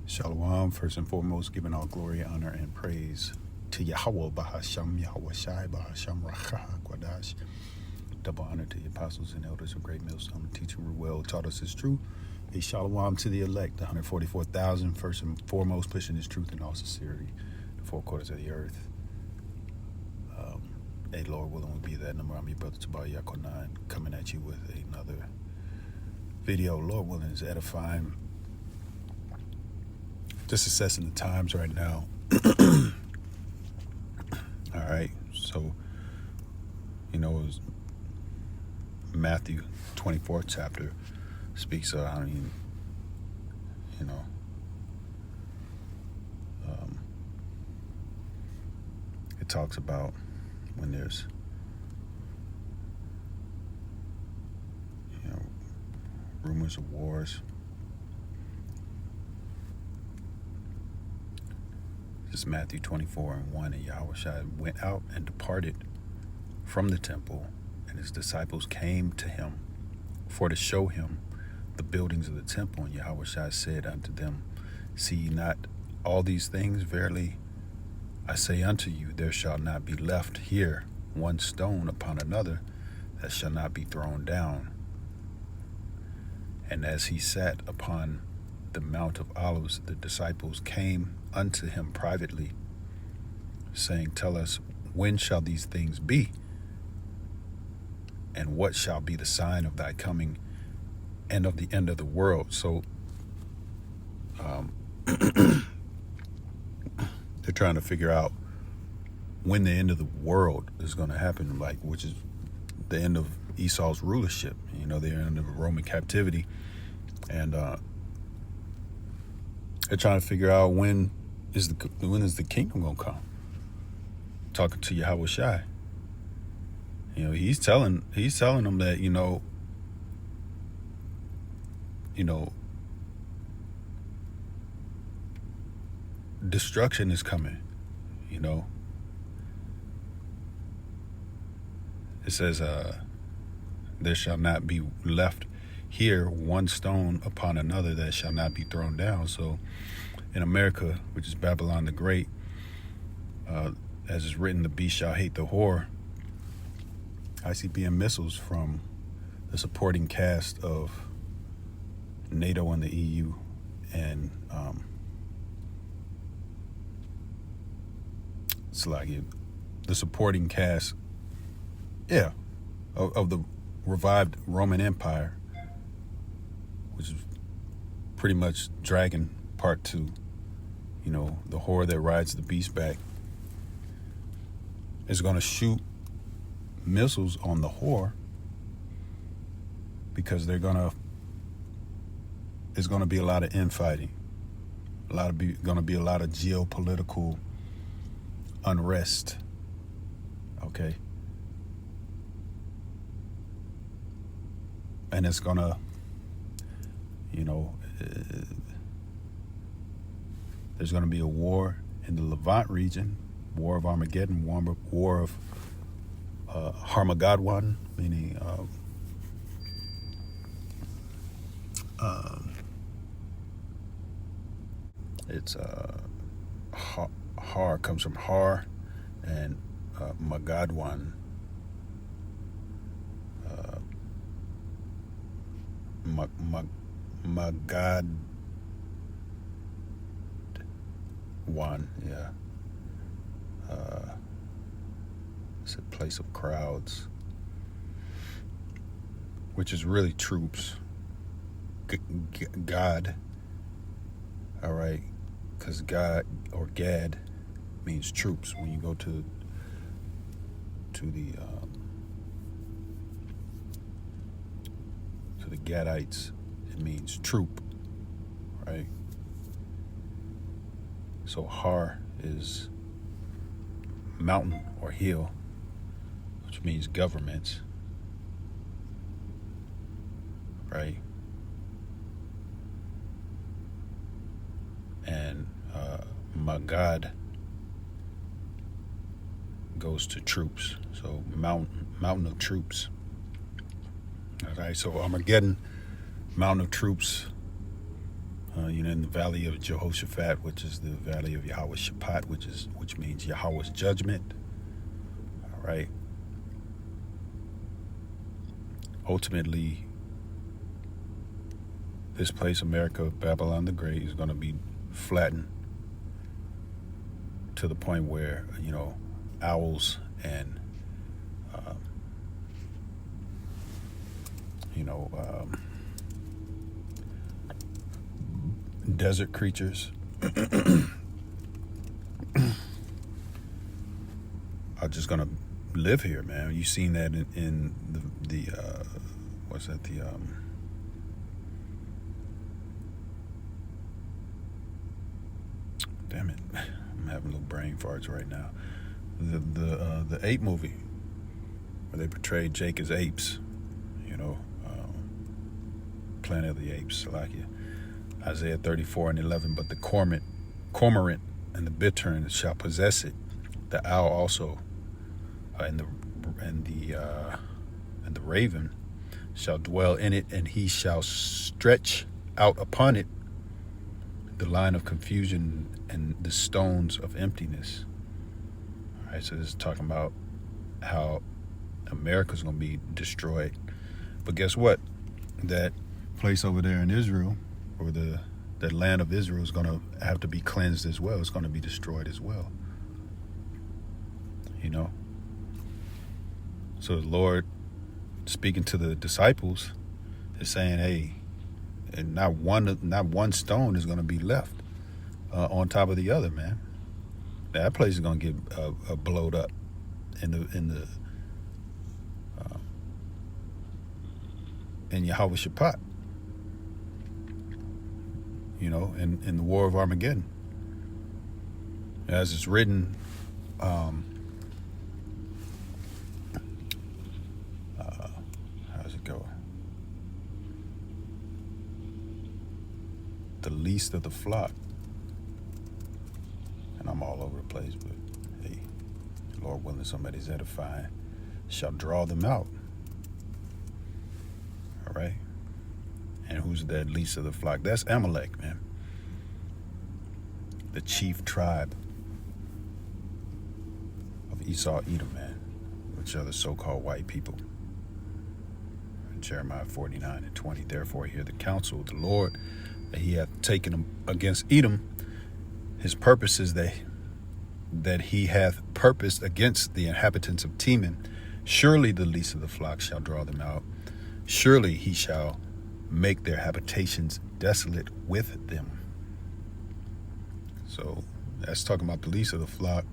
Shalom, first and foremost, giving all glory, honor, and praise to Yahweh, Bahasham, Yahweh Shai, Bahasham, Racha, Kwadash. Double honor to the apostles and elders of Great Millstone, the teacher who well taught us his truth. A shalom to the elect, the 144,000, first and foremost, pushing his truth in all sincerity, the four quarters of the earth. Hey, Lord willing, will be that number. I'm your brother, Tobiah Yakonan, coming at you with another video. Lord willing is edifying. Just assessing the times right now. All right, so, it was Matthew 24th chapter speaks of, it talks about when there's, rumors of wars. This is Matthew 24:1, and Yahweh went out and departed from the temple, and his disciples came to him for to show him the buildings of the temple. And Yahweh said unto them, See ye not all these things? Verily I say unto you, there shall not be left here one stone upon another that shall not be thrown down. And as he sat upon the Mount of Olives, the disciples came unto him privately, saying, Tell us, when shall these things be? And what shall be the sign of thy coming and of the end of the world? So they're trying to figure out when the end of the world is going to happen, which is the end of Esau's rulership. They're under Roman captivity, and they're trying to figure out when is the kingdom going to come. Talking to Yahweh Shai. He's telling them that, destruction is coming. It says, there shall not be left here one stone upon another that shall not be thrown down. So in America, which is Babylon the Great, as is written, the beast shall hate the whore. ICBM missiles from the supporting cast of NATO and the EU, and the supporting cast, of the revived Roman Empire, which is pretty much Dragon Part 2, the whore that rides the beast back, is going to shoot missiles on the whore because there's going to be a lot of infighting, going to be a lot of geopolitical unrest. Okay. And it's going to, there's going to be a war in the Levant region, war of Armageddon, war of Armageddon, meaning it's Har comes from Har, and Magadwan, Magadwan, yeah. It's a place of crowds, which is really troops. God, all right, because God or Gad means troops. When you go to the Gadites, it means troop, right? So Har is mountain or hill, which means governments, right? And Magad goes to troops, so mountain of troops. All right, so Armageddon, mountain of troops, In the valley of Jehoshaphat, which is the valley of Yahweh Shaphat, which means Yahweh's judgment. All right. Ultimately, this place, America, Babylon the Great, is going to be flattened to the point where, owls and, desert creatures are just going to live here, man. You've seen that in the what's that, damn it, I'm having little brain farts right now. The ape movie where they portrayed Jake as apes, Planet of the Apes, Salakia. Isaiah 34:11. But the cormorant and the bittern shall possess it. The owl also, and the raven shall dwell in it, and he shall stretch out upon it the line of confusion and the stones of emptiness. All right, so this is talking about how America's going to be destroyed. But guess what? That place over there in Israel, or that land of Israel, is going to have to be cleansed as well. It's going to be destroyed as well. So the Lord, speaking to the disciples, is saying, hey, and not one stone is going to be left on top of the other, man. That place is going to get blowed up in Yahweh Shaphat, in the war of Armageddon, as it's written. How's it go? The least of the flock, and I'm all over the place, but hey, Lord willing, somebody's edifying, shall draw them out. All right. And who's that least of the flock? That's Amalek, man. The chief tribe of Esau, Edom, man, which are the so-called white people. In Jeremiah 49:20. Therefore, hear the counsel of the Lord that he hath taken against Edom, his purposes that he hath purposed against the inhabitants of Teman. Surely the least of the flock shall draw them out. Surely he shall make their habitations desolate with them. So that's talking about the least of the flock,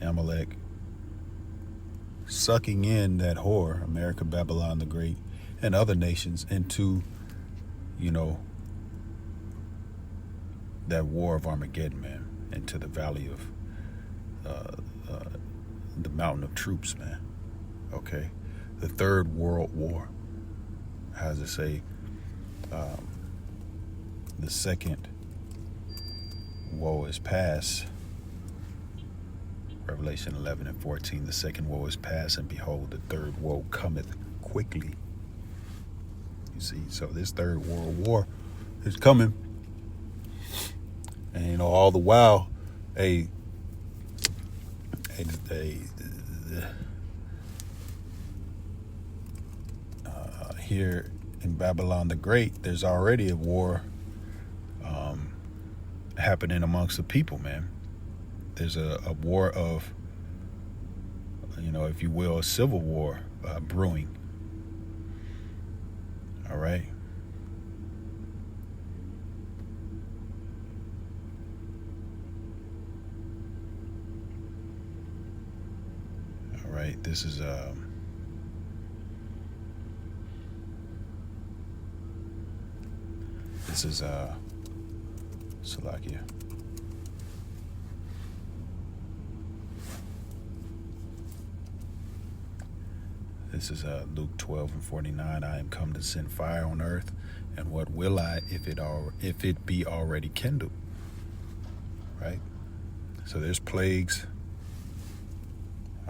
Amalek, sucking in that whore, America, Babylon the Great, and other nations into, that war of Armageddon, man, into the valley of the mountain of troops, man. Okay, the Third World War. How does it say? The second woe is past. Revelation 11:14. The second woe is past, and behold, the third woe cometh quickly. You see, so this Third World War is coming, and all the while, here in Babylon the Great, there's already a war happening amongst the people, man. There's a war of, if you will, a civil war brewing. All right. All right. This is Salakia. This is Luke 12:49. I am come to send fire on earth, and what will I if it be already kindled? Right? So there's plagues.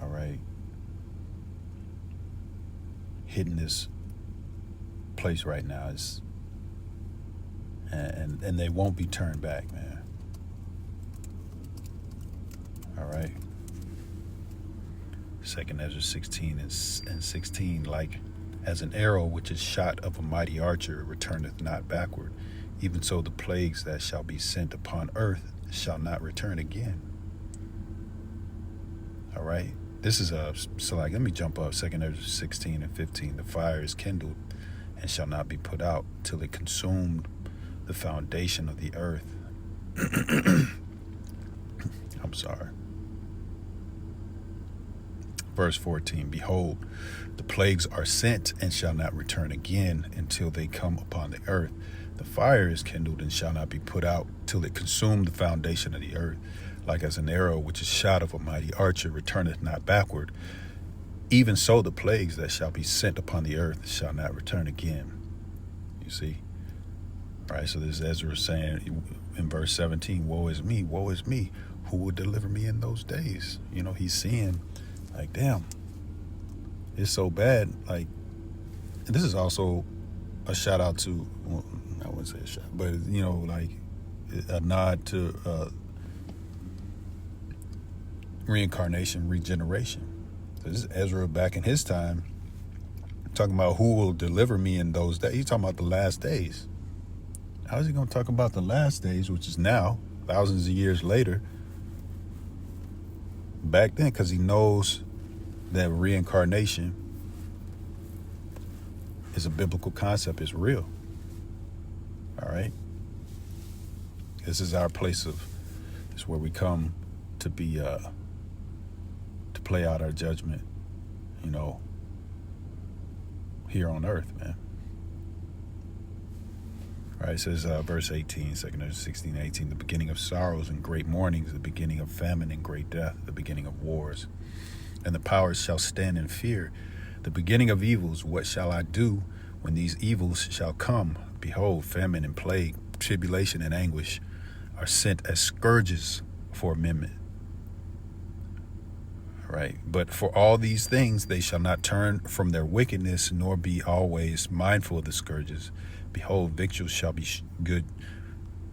All right. Hitting this place right now. and they won't be turned back, man. All right. 2nd Ezra 16 and 16, like as an arrow which is shot of a mighty archer returneth not backward, even so the plagues that shall be sent upon earth shall not return again. All right. This is so like, let me jump up. 2nd Ezra 16 and 15. The fire is kindled and shall not be put out till it consumed the foundation of the earth. I'm sorry. Verse 14, behold, the plagues are sent and shall not return again until they come upon the earth. The fire is kindled and shall not be put out till it consume the foundation of the earth. Like as an arrow which is shot of a mighty archer returneth not backward, even so the plagues that shall be sent upon the earth shall not return again. You see? All right, so this is Ezra saying in verse 17, woe is me, who will deliver me in those days? You know, he's seeing, like, damn, it's so bad. Like, and this is also a shout out to, well, I wouldn't say a shout, but, you know, like a nod to reincarnation, regeneration. This is Ezra back in his time talking about who will deliver me in those days. He's talking about the last days. How is he going to talk about the last days, which is now, thousands of years later, back then? Because he knows that reincarnation is a biblical concept. It's real. All right? This is our place of, this is where we come to be, to play out our judgment, you know, here on earth, man. All right, it says verse 18, 2nd Ezra 16, 18, the beginning of sorrows and great mournings, the beginning of famine and great death, the beginning of wars. And the powers shall stand in fear. The beginning of evils, what shall I do when these evils shall come? Behold, famine and plague, tribulation and anguish are sent as scourges for amendment. Right. But for all these things, they shall not turn from their wickedness, nor be always mindful of the scourges. Behold, victuals shall be good.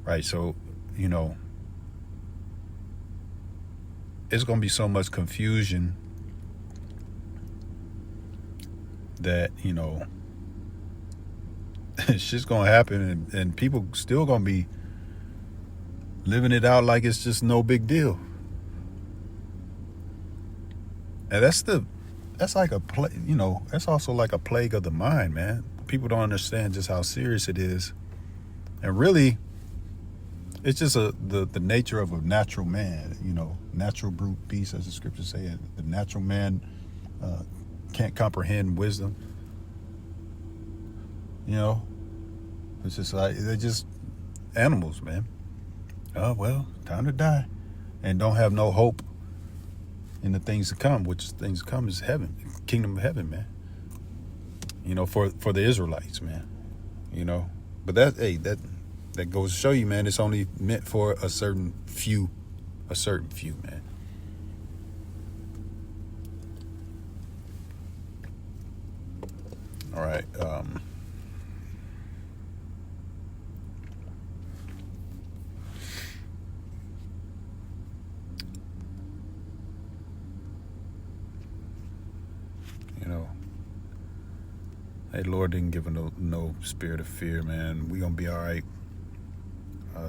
Right. So, you know, it's going to be so much confusion that, you know, it's just going to happen. And people still going to be living it out like it's just no big deal. And that's like a you know, that's also like a plague of the mind, man. People don't understand just how serious it is. And really, it's just the nature of a natural man, you know, natural brute beast, as the scriptures say. The natural man can't comprehend wisdom. You know, it's just like, they're just animals, man. Oh, well, time to die. And don't have no hope in the things to come, which things to come is heaven, kingdom of heaven, man. You know, for the Israelites, man. You know, but that goes to show you, man, it's only meant for a certain few, man. All right. You know, hey, Lord didn't give us no spirit of fear, man. We gonna be all right.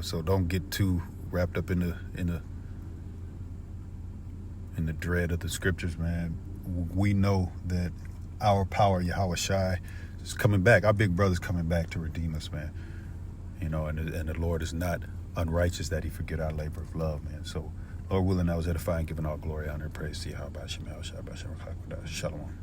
So don't get too wrapped up in the dread of the scriptures, man. We know that our power, Yahweh Shai, is coming back. Our big brother's coming back to redeem us, man. You know, and the Lord is not unrighteous that he forget our labor of love, man. So, Lord willing, I was edifying, giving all glory, honor, and praise to Yahweh. Shalom.